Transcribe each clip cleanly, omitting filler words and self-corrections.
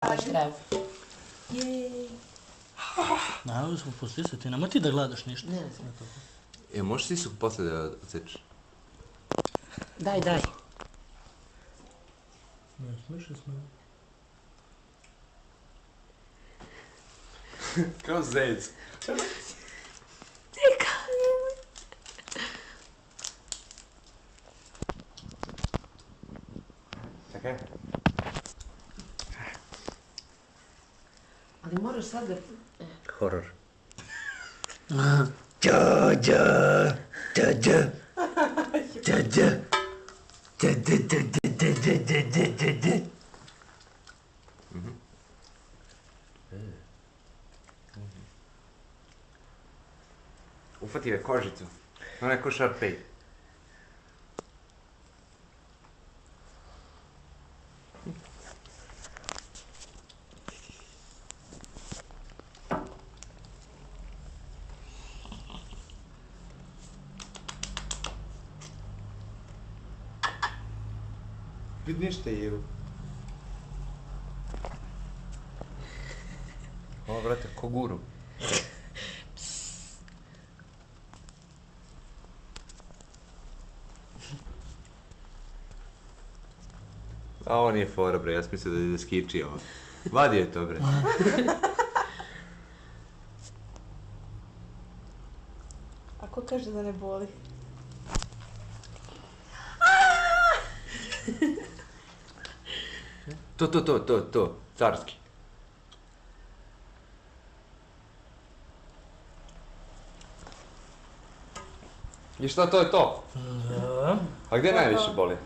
Zdravo. Jej. Naravno smo poslije se, ti nema ti da gledaš ništa. Ne znam. Možeš ti su posle da odsečeš? Daj. Ne, smišli smo. Kao zec. Čekaj. Ali moraš sad da... Horor. Ufati je kožicu. Ona je ko Sharpay. Vidi ništa je. Ovo, brate, ko guru. A ovo nije fora, bre, ja sam mislio da je skiči ovo. Vadi je to, bre. A ko kaže da ne boli? To, carski. I šta, to je to? Da. A gdje najviše boli?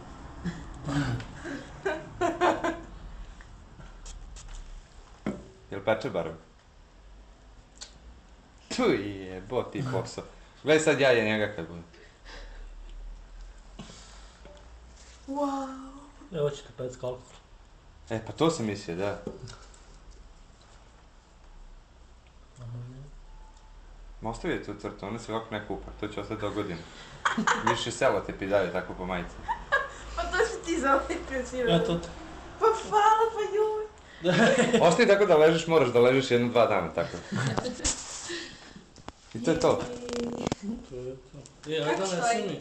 Jel peče barem? Tu je, ti posao. Gledaj sad ja je njega kad budem. Wow. Evo ćete pecka alkohol. Pa to sam mislio, da. Ma ostavi tu crtu, ona se ovako ne kupa, to će ostati do godine. Više selo te pidaju tako po majici. Pa to si ti zalepio svi. Eto. Pa hvala, pa joj. Ostavi tako da ležiš, moraš da ležiš 1-2 dana, tako. I to je to. To je to. Ajde, donesi mi.